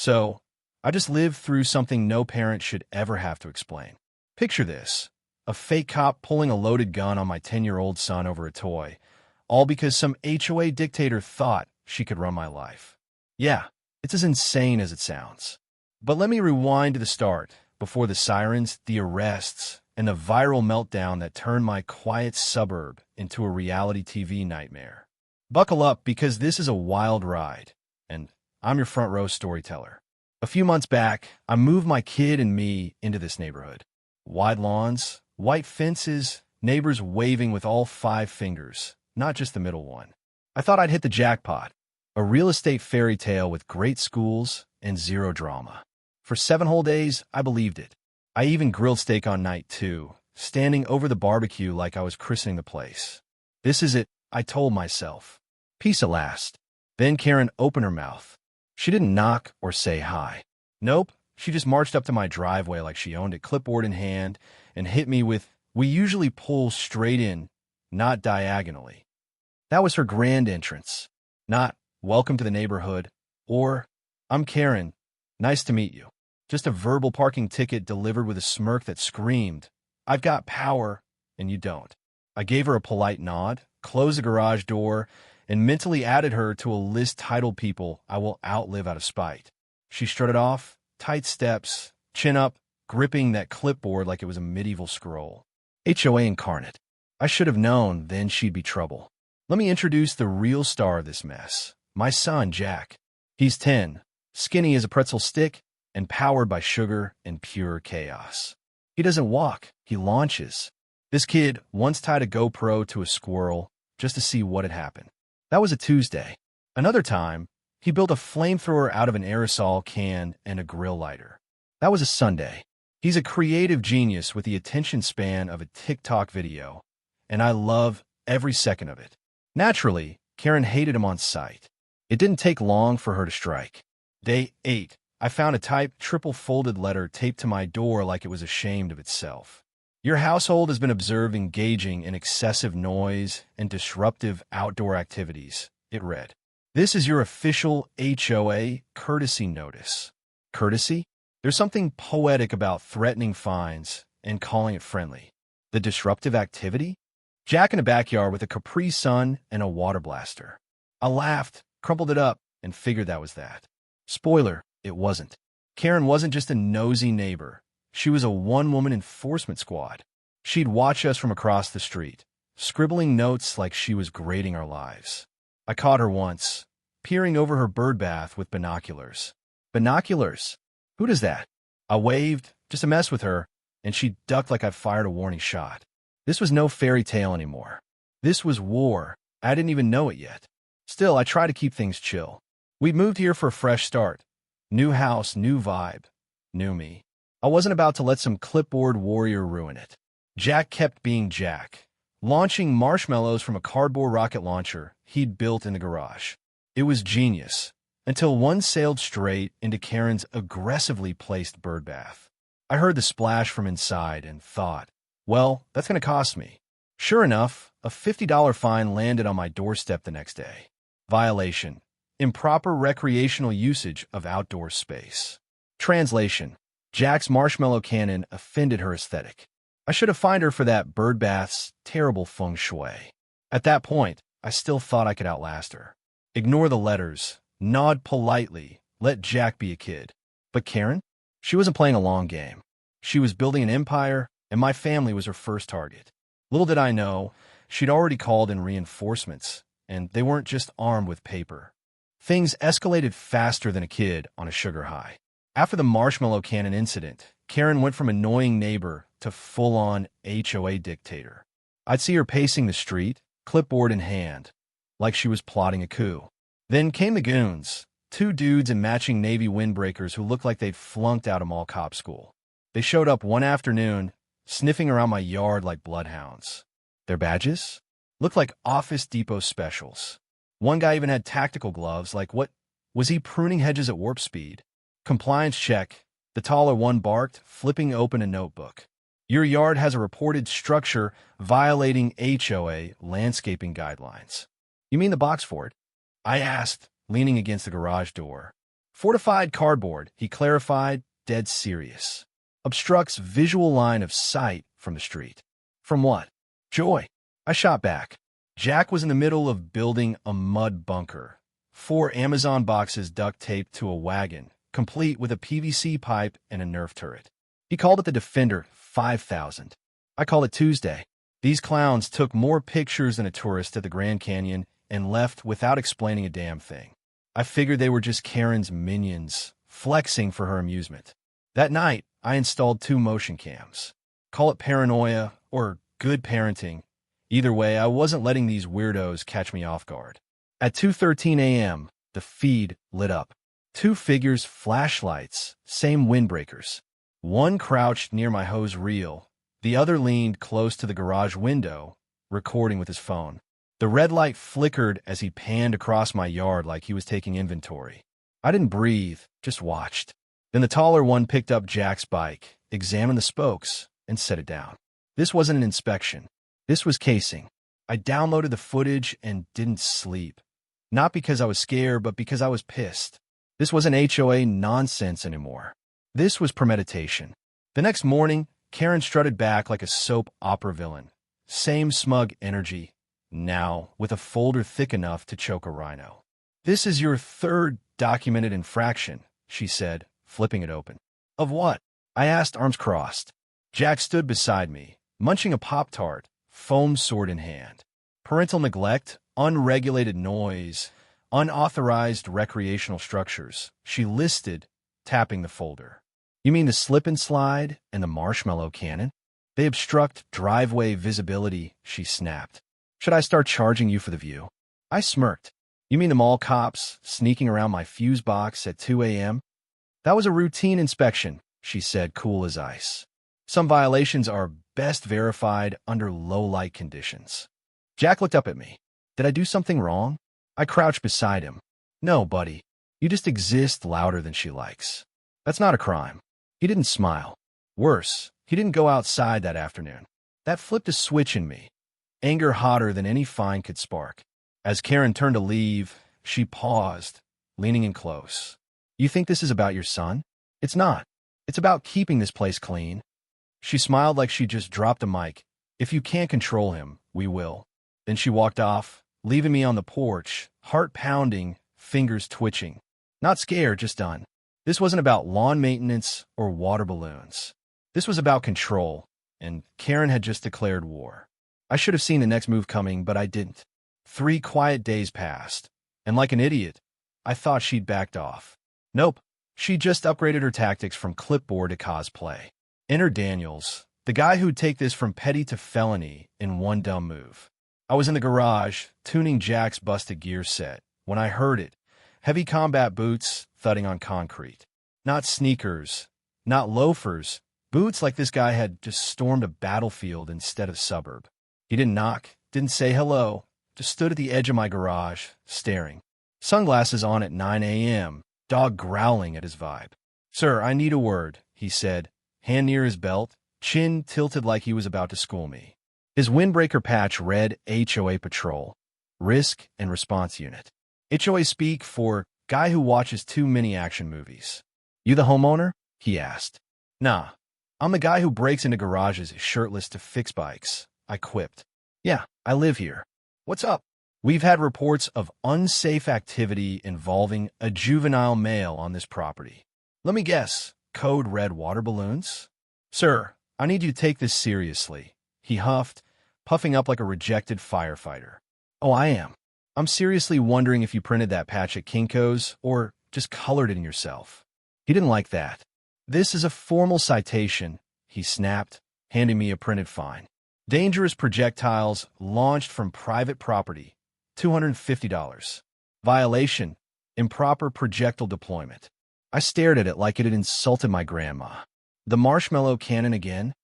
So, I just lived through something no parent should ever have to explain. Picture this. A fake cop pulling a loaded gun on my 10-year-old son over a toy, all because some HOA dictator thought she could run my life. Yeah, it's as insane as it sounds. But let me rewind to the start, before the sirens, the arrests, and the viral meltdown that turned my quiet suburb into a reality TV nightmare. Buckle up, because this is a wild ride, and I'm your front row storyteller. A few months back, I moved my kid and me into this neighborhood. Wide lawns, white fences, neighbors waving with all 5 fingers, not just the middle one. I thought I'd hit the jackpot. A real estate fairy tale with great schools and zero drama. For 7 whole days, I believed it. I even grilled steak on night 2, standing over the barbecue like I was christening the place. This is it, I told myself. Peace at last. Then Karen opened her mouth. She didn't knock or say hi. Nope, she just marched up to my driveway like she owned it, clipboard in hand, and hit me with, "We usually pull straight in, not diagonally." That was her grand entrance. Not, "Welcome to the neighborhood," or, "I'm Karen, nice to meet you." Just a verbal parking ticket delivered with a smirk that screamed, "I've got power, and you don't." I gave her a polite nod, closed the garage door, and mentally added her to a list titled people I will outlive out of spite. She strutted off, tight steps, chin up, gripping that clipboard like it was a medieval scroll. HOA incarnate. I should have known then she'd be trouble. Let me introduce the real star of this mess, my son, Jack. He's 10, skinny as a pretzel stick, and powered by sugar and pure chaos. He doesn't walk, he launches. This kid once tied a GoPro to a squirrel just to see what had happened. That was a Tuesday. Another time, he built a flamethrower out of an aerosol can and a grill lighter. That was a Sunday. He's a creative genius with the attention span of a TikTok video, and I love every second of it. Naturally, Karen hated him on sight. It didn't take long for her to strike. Day 8, I found a typed triple-folded letter taped to my door like it was ashamed of itself. "Your household has been observed engaging in excessive noise and disruptive outdoor activities," it read. "This is your official HOA courtesy notice." Courtesy? There's something poetic about threatening fines and calling it friendly. The disruptive activity? Jack in a backyard with a Capri Sun and a water blaster. I laughed, crumpled it up, and figured that was that. Spoiler, it wasn't. Karen wasn't just a nosy neighbor. She was a one-woman enforcement squad. She'd watch us from across the street, scribbling notes like she was grading our lives. I caught her once, peering over her birdbath with binoculars. Binoculars? Who does that? I waved, just to mess with her, and she ducked like I fired a warning shot. This was no fairy tale anymore. This was war. I didn't even know it yet. Still, I try to keep things chill. We moved here for a fresh start. New house, new vibe, new me. I wasn't about to let some clipboard warrior ruin it. Jack kept being Jack, launching marshmallows from a cardboard rocket launcher he'd built in the garage. It was genius, until one sailed straight into Karen's aggressively placed birdbath. I heard the splash from inside and thought, well, that's going to cost me. Sure enough, a $50 fine landed on my doorstep the next day. Violation: improper recreational usage of outdoor space. Translation: Jack's marshmallow cannon offended her aesthetic. I should have fined her for that birdbath's terrible feng shui. At that point, I still thought I could outlast her. Ignore the letters, nod politely, let Jack be a kid. But Karen? She wasn't playing a long game. She was building an empire, and my family was her first target. Little did I know, she'd already called in reinforcements, and they weren't just armed with paper. Things escalated faster than a kid on a sugar high. After the marshmallow cannon incident, Karen went from annoying neighbor to full-on HOA dictator. I'd see her pacing the street, clipboard in hand, like she was plotting a coup. Then came the goons, 2 dudes in matching Navy windbreakers who looked like they'd flunked out of mall cop school. They showed up one afternoon, sniffing around my yard like bloodhounds. Their badges? Looked like Office Depot specials. One guy even had tactical gloves, like what? Was he pruning hedges at warp speed? Compliance check. The taller one barked, flipping open a notebook. Your yard has a reported structure violating HOA landscaping guidelines. You mean the box fort? I asked, leaning against the garage door. Fortified cardboard, he clarified, dead serious. Obstructs visual line of sight from the street. From what? Joy. I shot back. Jack was in the middle of building a mud bunker. 4 Amazon boxes duct taped to a wagon, complete with a PVC pipe and a Nerf turret. He called it the Defender 5000. I call it Tuesday. These clowns took more pictures than a tourist at the Grand Canyon and left without explaining a damn thing. I figured they were just Karen's minions, flexing for her amusement. That night, I installed 2 motion cams. Call it paranoia or good parenting. Either way, I wasn't letting these weirdos catch me off guard. At 2:13 a.m., the feed lit up. 2 figures, flashlights, same windbreakers. One crouched near my hose reel. The other leaned close to the garage window, recording with his phone. The red light flickered as he panned across my yard like he was taking inventory. I didn't breathe, just watched. Then the taller one picked up Jack's bike, examined the spokes, and set it down. This wasn't an inspection. This was casing. I downloaded the footage and didn't sleep. Not because I was scared, but because I was pissed. This wasn't HOA nonsense anymore. This was premeditation. The next morning, Karen strutted back like a soap opera villain. Same smug energy, now with a folder thick enough to choke a rhino. "This is your 3rd documented infraction," she said, flipping it open. "Of what?" I asked, arms crossed. Jack stood beside me, munching a Pop-Tart, foam sword in hand. Parental neglect, unregulated noise, unauthorized recreational structures, she listed, tapping the folder. "You mean the slip and slide and the marshmallow cannon? They obstruct driveway visibility," she snapped. "Should I start charging you for the view?" I smirked. "You mean the mall cops sneaking around my fuse box at 2 a.m.? "That was a routine inspection," she said, cool as ice. "Some violations are best verified under low-light conditions." Jack looked up at me. Did I do something wrong? I crouched beside him. "No, buddy. You just exist louder than she likes. That's not a crime." He didn't smile. Worse, he didn't go outside that afternoon. That flipped a switch in me. Anger hotter than any fine could spark. As Karen turned to leave, she paused, leaning in close. "You think this is about your son? It's not. It's about keeping this place clean." She smiled like she just dropped a mic. "If you can't control him, we will." Then she walked off, leaving me on the porch, heart pounding, fingers twitching. Not scared, just done. This wasn't about lawn maintenance or water balloons. This was about control, and Karen had just declared war. I should have seen the next move coming, but I didn't. 3 quiet days passed, and like an idiot, I thought she'd backed off. Nope, she just upgraded her tactics from clipboard to cosplay. Enter Daniels, the guy who'd take this from petty to felony in one dumb move. I was in the garage, tuning Jack's busted gear set, when I heard it. Heavy combat boots thudding on concrete. Not sneakers, not loafers, boots like this guy had just stormed a battlefield instead of suburb. He didn't knock, didn't say hello, just stood at the edge of my garage, staring. Sunglasses on at 9 a.m., dog growling at his vibe. "Sir, I need a word," he said, hand near his belt, chin tilted like he was about to school me. His windbreaker patch read HOA Patrol, Risk and Response Unit. HOA speak for guy who watches too many action movies. "You the homeowner?" he asked. "Nah, I'm the guy who breaks into garages shirtless to fix bikes," I quipped. "Yeah, I live here. What's up?" "We've had reports of unsafe activity involving a juvenile male on this property. Let me guess, code red water balloons?" "Sir, I need you to take this seriously," he huffed, puffing up like a rejected firefighter. "Oh, I am. I'm seriously wondering if you printed that patch at Kinko's or just colored it in yourself." He didn't like that. "This is a formal citation," he snapped, handing me a printed fine. "Dangerous projectiles launched from private property, $250. Violation, improper projectile deployment." I stared at it like it had insulted my grandma. "The marshmallow cannon again?"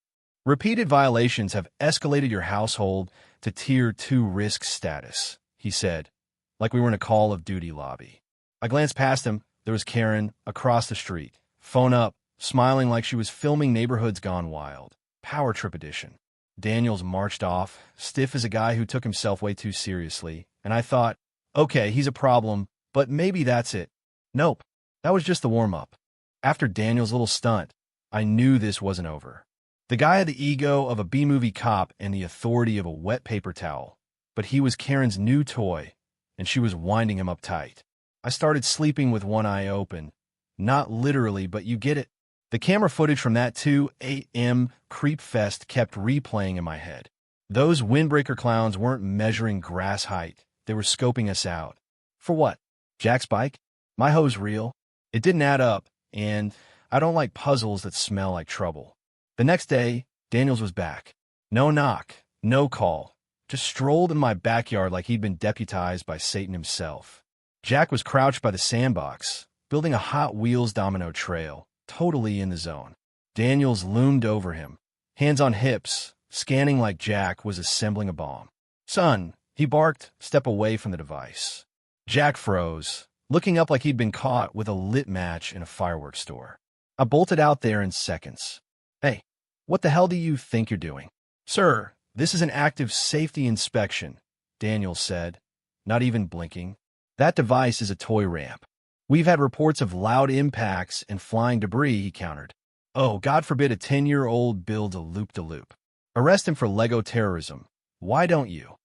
"Repeated violations have escalated your household to Tier 2 risk status," he said, like we were in a Call of Duty lobby. I glanced past him. There was Karen, across the street, phone up, smiling like she was filming Neighborhoods Gone Wild, Power Trip Edition. Daniels marched off, stiff as a guy who took himself way too seriously, and I thought, okay, he's a problem, but maybe that's it. Nope. That was just the warm-up. After Daniel's little stunt, I knew this wasn't over. The guy had the ego of a B-movie cop and the authority of a wet paper towel, but he was Karen's new toy, and she was winding him up tight. I started sleeping with one eye open. Not literally, but you get it. The camera footage from that 2 a.m. creep fest kept replaying in my head. Those windbreaker clowns weren't measuring grass height. They were scoping us out. For what? Jack's bike? My hoe's real. It didn't add up, and I don't like puzzles that smell like trouble. The next day, Daniels was back. No knock, no call. Just strolled in my backyard like he'd been deputized by Satan himself. Jack was crouched by the sandbox, building a Hot Wheels domino trail, totally in the zone. Daniels loomed over him, hands on hips, scanning like Jack was assembling a bomb. "Son," he barked, step away from the device. Jack froze, looking up like he'd been caught with a lit match in a fireworks store. I bolted out there in seconds. "Hey, what the hell do you think you're doing?" "Sir, this is an active safety inspection," Daniels said, not even blinking. "That device is a toy ramp. We've had reports of loud impacts and flying debris," he countered. "Oh, God forbid a 10-year-old builds a loop-de-loop. Arrest him for Lego terrorism. Why don't you?"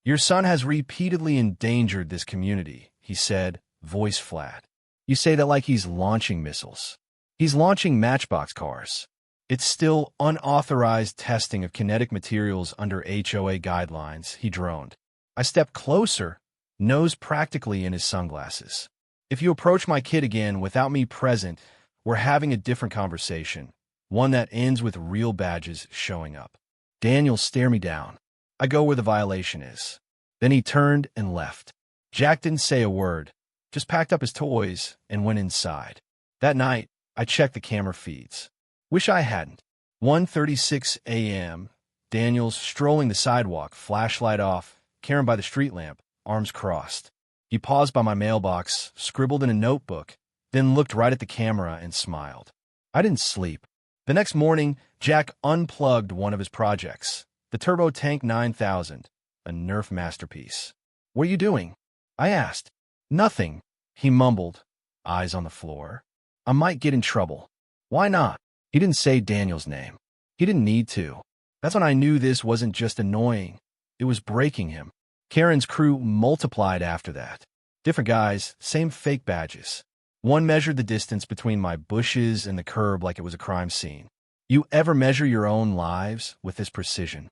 "Your son has repeatedly endangered this community," he said, voice flat. "You say that like he's launching missiles. He's launching matchbox cars. It's still unauthorized testing of kinetic materials under HOA guidelines," he droned. I stepped closer, nose practically in his sunglasses. "If you approach my kid again without me present, we're having a different conversation, one that ends with real badges showing up." Daniel stared me down. "I go where the violation is." Then he turned and left. Jack didn't say a word, just packed up his toys and went inside. That night, I checked the camera feeds. Wish I hadn't. 1:36 a.m., Daniel's strolling the sidewalk, flashlight off, Karen by the street lamp, arms crossed. He paused by my mailbox, scribbled in a notebook, then looked right at the camera and smiled. I didn't sleep. The next morning, Jack unplugged one of his projects, the Turbo Tank 9000, a Nerf masterpiece. "What are you doing?" I asked. "Nothing," he mumbled, eyes on the floor. "I might get in trouble." "Why not?" He didn't say Daniel's name. He didn't need to. That's when I knew this wasn't just annoying. It was breaking him. Karen's crew multiplied after that. Different guys, same fake badges. One measured the distance between my bushes and the curb like it was a crime scene. "You ever measure your own lives with this precision?"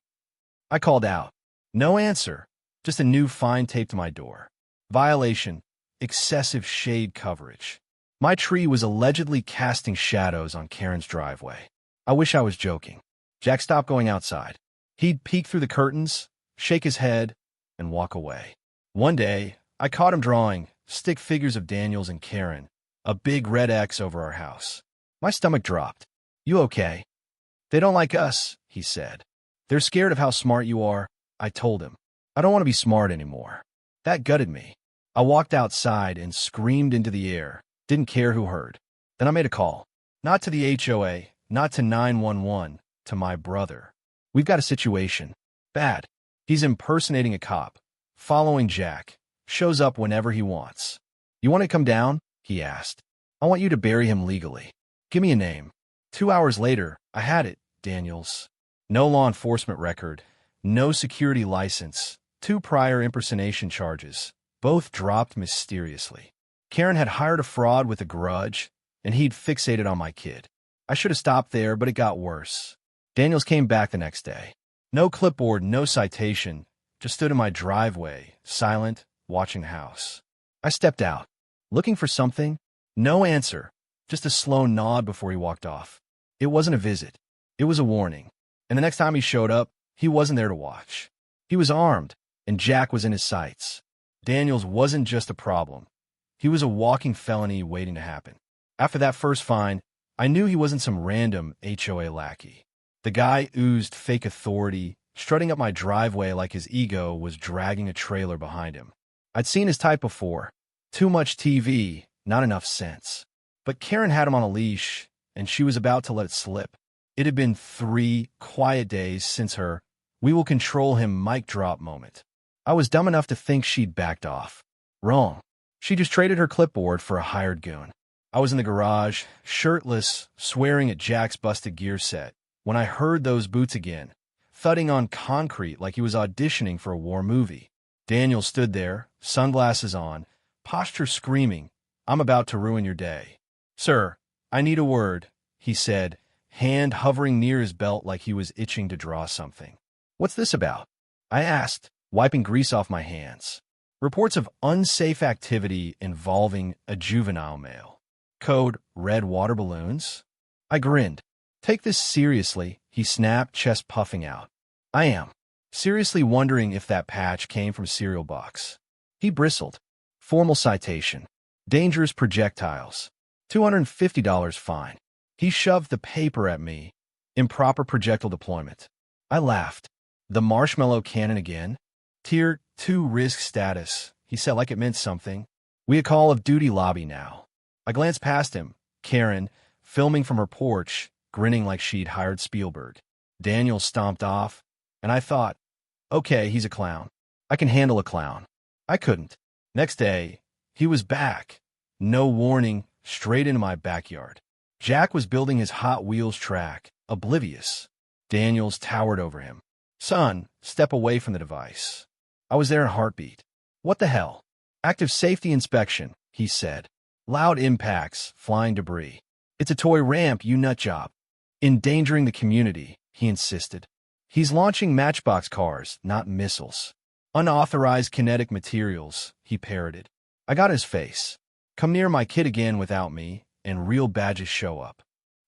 I called out. No answer, just a new fine tape to my door. Violation, excessive shade coverage. My tree was allegedly casting shadows on Karen's driveway. I wish I was joking. Jack stopped going outside. He'd peek through the curtains, shake his head, and walk away. One day, I caught him drawing stick figures of Daniels and Karen, a big red X over our house. My stomach dropped. "You okay?" "They don't like us," he said. "They're scared of how smart you are," I told him. "I don't want to be smart anymore." That gutted me. I walked outside and screamed into the air. Didn't care who heard. Then I made a call. Not to the HOA, not to 911, to my brother. "We've got a situation. Bad. He's impersonating a cop. Following Jack. Shows up whenever he wants. You want to come down?" he asked. "I want you to bury him legally. Give me a name." 2 hours later, I had it, Daniels. No law enforcement record. No security license. 2 prior impersonation charges. Both dropped mysteriously. Karen had hired a fraud with a grudge, and he'd fixated on my kid. I should have stopped there, but it got worse. Daniels came back the next day. No clipboard, no citation. Just stood in my driveway, silent, watching the house. I stepped out. Looking for something? No answer. Just a slow nod before he walked off. It wasn't a visit. It was a warning. And the next time he showed up, he wasn't there to watch. He was armed, and Jack was in his sights. Daniels wasn't just a problem. He was a walking felony waiting to happen. After that first fine, I knew he wasn't some random HOA lackey. The guy oozed fake authority, strutting up my driveway like his ego was dragging a trailer behind him. I'd seen his type before. Too much TV, not enough sense. But Karen had him on a leash, and she was about to let it slip. It had been 3 quiet days since her "we will control him" mic drop moment. I was dumb enough to think she'd backed off. Wrong. She just traded her clipboard for a hired goon. I was in the garage, shirtless, swearing at Jack's busted gear set, when I heard those boots again, thudding on concrete like he was auditioning for a war movie. Daniel stood there, sunglasses on, posture screaming, "I'm about to ruin your day." "Sir, I need a word," he said, hand hovering near his belt like he was itching to draw something. "What's this about?" I asked, wiping grease off my hands. "Reports of unsafe activity involving a juvenile male. Code red water balloons?" I grinned. "Take this seriously," he snapped, chest puffing out. "I am. Seriously wondering if that patch came from a cereal box." He bristled. "Formal citation. Dangerous projectiles. $250 fine." He shoved the paper at me. "Improper projectile deployment." I laughed. "The marshmallow cannon again?" "Tier 2 risk status," he said like it meant something. "We a Call of Duty lobby now." I glanced past him. Karen, filming from her porch, grinning like she'd hired Spielberg. Daniel stomped off, and I thought, okay, he's a clown. I can handle a clown. I couldn't. Next day, he was back. No warning, straight into my backyard. Jack was building his Hot Wheels track, oblivious. Daniels towered over him. "Son, step away from the device." I was there in a heartbeat. "What the hell?" "Active safety inspection," he said. "Loud impacts, flying debris. It's a toy ramp, you nutjob." "Endangering the community," he insisted. "He's launching matchbox cars, not missiles." "Unauthorized kinetic materials," he parroted. I got his face. "Come near my kid again without me, and real badges show up."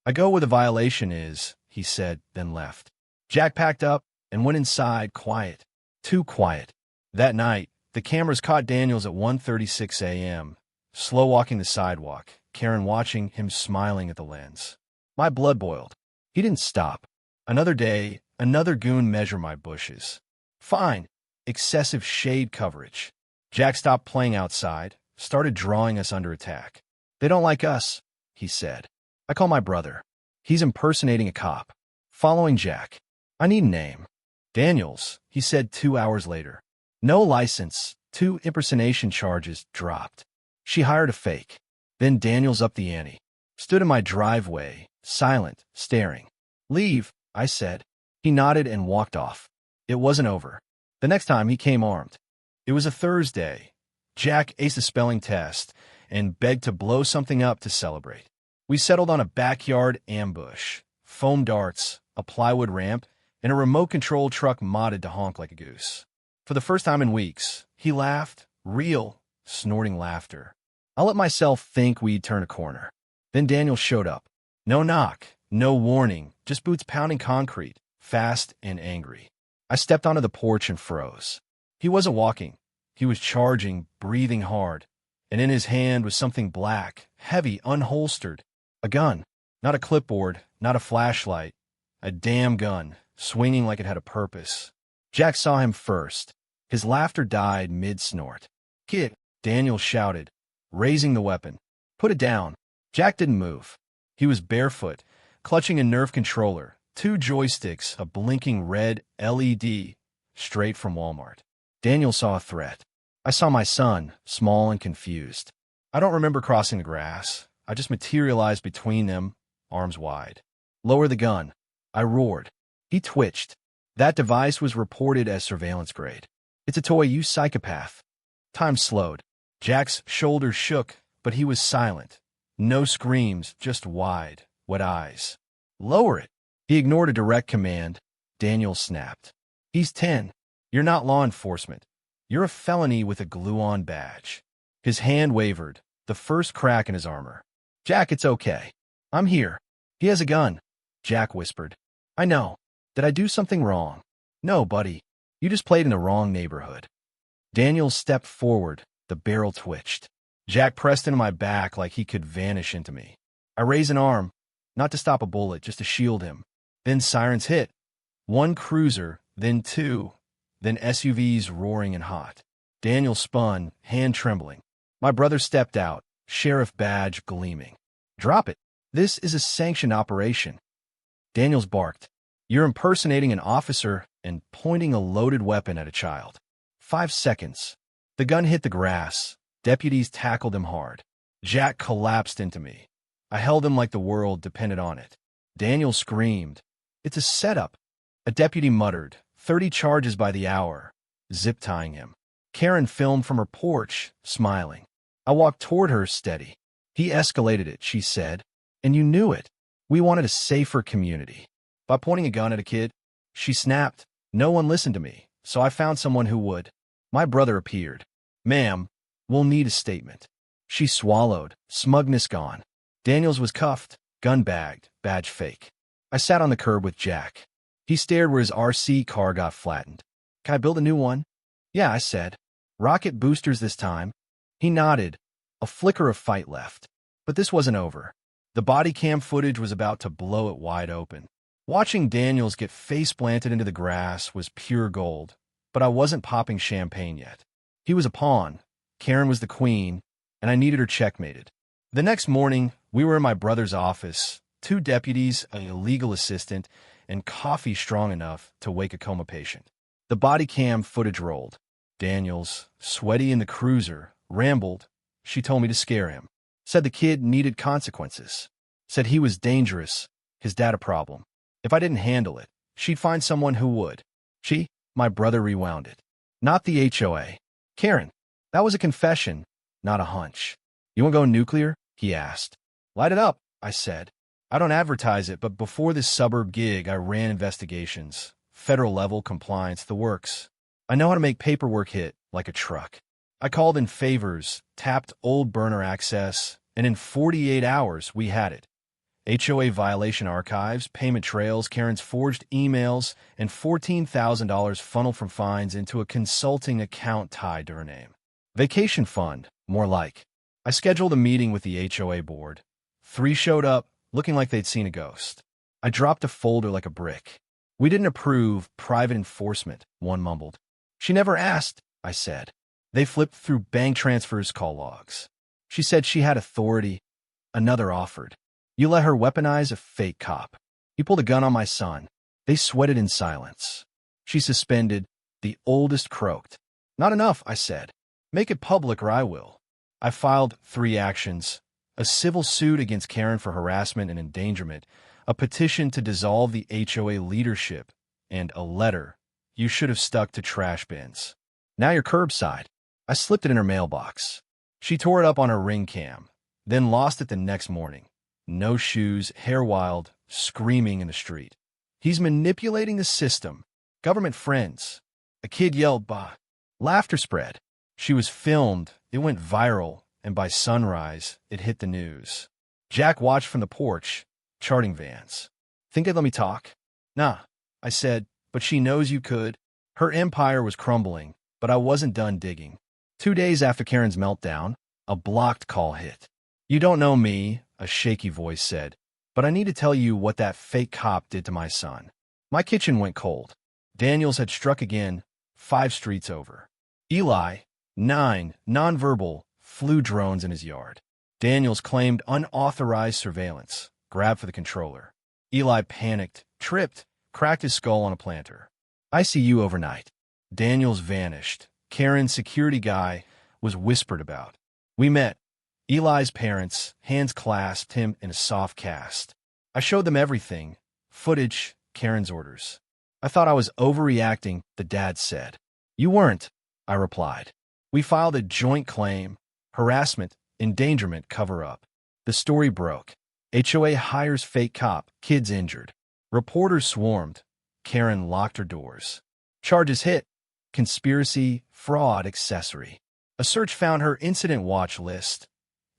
"I go where the violation is," he said, then left. Jack packed up and went inside, quiet. Too quiet. That night, the cameras caught Daniels at 1:36 a.m., slow walking the sidewalk, Karen watching him smiling at the lens. My blood boiled. He didn't stop. Another day, another goon measure my bushes. Fine. Excessive shade coverage. Jack stopped playing outside, started drawing us under attack. "They don't like us," he said. "I call my brother. He's impersonating a cop." Following Jack. "I need a name." "Daniels," he said 2 hours later. "No license, 2 impersonation charges dropped." She hired a fake. Then Daniels upped the ante. Stood in my driveway, silent, staring. "Leave," I said. He nodded and walked off. It wasn't over. The next time he came armed. It was a Thursday. Jack aced a spelling test and begged to blow something up to celebrate. We settled on a backyard ambush, foam darts, a plywood ramp, and a remote-control truck modded to honk like a goose. For the first time in weeks, he laughed, real, snorting laughter. I let myself think we'd turn a corner. Then Daniel showed up. No knock, no warning, just boots pounding concrete, fast and angry. I stepped onto the porch and froze. He wasn't walking. He was charging, breathing hard, and in his hand was something black, heavy, unholstered. A gun. Not a clipboard, not a flashlight. A damn gun, swinging like it had a purpose. Jack saw him first. His laughter died mid-snort. "Kid," Daniel shouted, raising the weapon. "Put it down." Jack didn't move. He was barefoot, clutching a Nerf controller, 2 joysticks, a blinking red LED, straight from Walmart. Daniel saw a threat. I saw my son, small and confused. I don't remember crossing the grass. I just materialized between them, arms wide. "Lower the gun." I roared. He twitched. That device was reported as surveillance grade. "It's a toy, you psychopath." Time slowed. Jack's shoulders shook, but he was silent. No screams, just wide, wet eyes. "Lower it." He ignored a direct command. Daniel snapped. "He's 10. You're not law enforcement. You're a felony with a glue-on badge." His hand wavered, the first crack in his armor. "Jack, it's okay. I'm here." "He has a gun," Jack whispered. "I know. Did I do something wrong?" "No, buddy. You just played in the wrong neighborhood." Daniel stepped forward. The barrel twitched. Jack pressed into my back like he could vanish into me. I raised an arm, not to stop a bullet, just to shield him. Then sirens hit. 1 cruiser, then 2, then SUVs roaring and hot. Daniel spun, hand trembling. My brother stepped out, sheriff badge gleaming. "Drop it. This is a sanctioned operation." Daniels barked. "You're impersonating an officer and pointing a loaded weapon at a child." 5 seconds. The gun hit the grass. Deputies tackled him hard. Jack collapsed into me. I held him like the world depended on it. Daniel screamed. "It's a setup." A deputy muttered, 30 charges by the hour, zip-tying him. Karen filmed from her porch, smiling. I walked toward her, steady. "He escalated it," she said. "And you knew it. We wanted a safer community." By pointing a gun at a kid, she snapped. No one listened to me, so I found someone who would. My brother appeared. "Ma'am, we'll need a statement." She swallowed, smugness gone. Daniels was cuffed, gun bagged, badge fake. I sat on the curb with Jack. He stared where his RC car got flattened. "Can I build a new one?" "Yeah," I said. "Rocket boosters this time." He nodded. A flicker of fight left. But this wasn't over. The body cam footage was about to blow it wide open. Watching Daniels get face-planted into the grass was pure gold, but I wasn't popping champagne yet. He was a pawn, Karen was the queen, and I needed her checkmated. The next morning, we were in my brother's office, 2 deputies, a legal assistant, and coffee strong enough to wake a coma patient. The body cam footage rolled. Daniels, sweaty in the cruiser, rambled. She told me to scare him. Said the kid needed consequences. Said he was dangerous, his dad a problem. If I didn't handle it, she'd find someone who would. My brother rewound it. Not the HOA. "Karen, that was a confession, not a hunch." "You want to go nuclear?" he asked. "Light it up," I said. "I don't advertise it, but before this suburb gig, I ran investigations. Federal level compliance, the works. I know how to make paperwork hit like a truck." I called in favors, tapped old burner access, and in 48 hours, we had it. HOA violation archives, payment trails, Karen's forged emails, and $14,000 funneled from fines into a consulting account tied to her name. Vacation fund, more like. I scheduled a meeting with the HOA board. 3 showed up, looking like they'd seen a ghost. I dropped a folder like a brick. "We didn't approve private enforcement," one mumbled. "She never asked," I said. They flipped through bank transfers, call logs. She said she had authority. Another offered. "You let her weaponize a fake cop." He pulled a gun on my son. They sweated in silence. She suspended. The oldest croaked. "Not enough," I said. "Make it public or I will." I filed 3 actions. A civil suit against Karen for harassment and endangerment, a petition to dissolve the HOA leadership, and a letter. "You should have stuck to trash bins. Now you're curbside." I slipped it in her mailbox. She tore it up on her ring cam, then lost it the next morning. No shoes, hair wild, screaming in the street. "He's manipulating the system. Government friends." A kid yelled, "Bah." Laughter spread. She was filmed, it went viral, and by sunrise, it hit the news. Jack watched from the porch, charting vans. "Think they'd let me talk?" "Nah," I said, "but she knows you could." Her empire was crumbling, but I wasn't done digging. 2 days after Karen's meltdown, a blocked call hit. "You don't know me," a shaky voice said, "but I need to tell you what that fake cop did to my son." My kitchen went cold. Daniels had struck again, 5 streets over. Eli, 9, nonverbal, flew drones in his yard. Daniels claimed unauthorized surveillance, grabbed for the controller. Eli panicked, tripped, cracked his skull on a planter. ICU overnight. Daniels vanished. Karen's security guy was whispered about. We met. Eli's parents, hands clasped him in a soft cast. I showed them everything. Footage, Karen's orders. "I thought I was overreacting," the dad said. "You weren't," I replied. We filed a joint claim, harassment, endangerment cover-up. The story broke. HOA hires fake cop, kids injured. Reporters swarmed. Karen locked her doors. Charges hit. Conspiracy, fraud, accessory. A search found her incident watch list.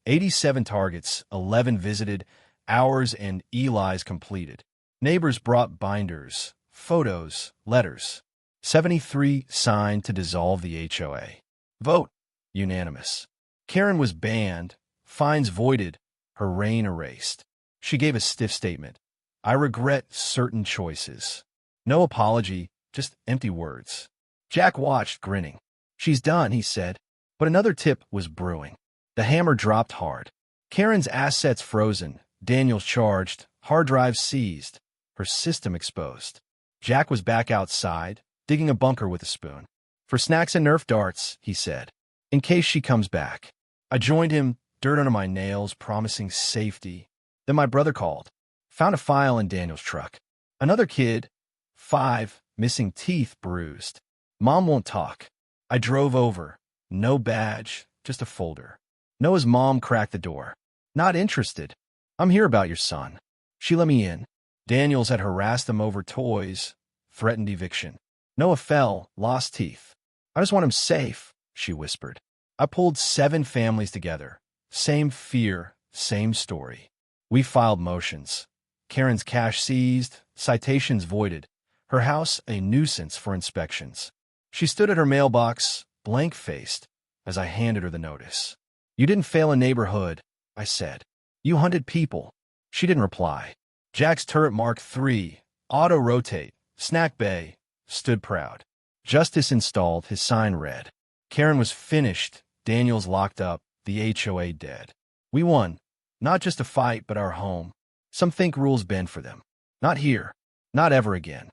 87 targets, 11 visited, hours and Eli's completed. Neighbors brought binders, photos, letters. 73 signed to dissolve the HOA. Vote. Unanimous. Karen was banned, fines voided, her reign erased. She gave a stiff statement. "I regret certain choices." No apology, just empty words. Jack watched, grinning. "She's done," he said. But another tip was brewing. The hammer dropped hard. Karen's assets frozen, Daniels charged, hard drives seized, her system exposed. Jack was back outside, digging a bunker with a spoon. "For snacks and Nerf darts," he said, "in case she comes back." I joined him, dirt under my nails, promising safety. Then my brother called. Found a file in Daniel's truck. Another kid, 5, missing teeth, bruised. Mom won't talk. I drove over. No badge, just a folder. Noah's mom cracked the door. Not interested. I'm here about your son. She let me in. Daniels had harassed them over toys, threatened eviction. Noah fell, lost teeth. I just want him safe, she whispered. I pulled 7 families together. Same fear, same story. We filed motions. Karen's cash seized, citations voided. Her house a nuisance for inspections. She stood at her mailbox, blank-faced, as I handed her the notice. You didn't fail a neighborhood, I said. You hunted people. She didn't reply. Jack's turret Mark III, auto-rotate, snack bay, stood proud. Justice installed, his sign read. Karen was finished, Daniels locked up, the HOA dead. We won. Not just a fight, but our home. Some think rules bend for them. Not here. Not ever again.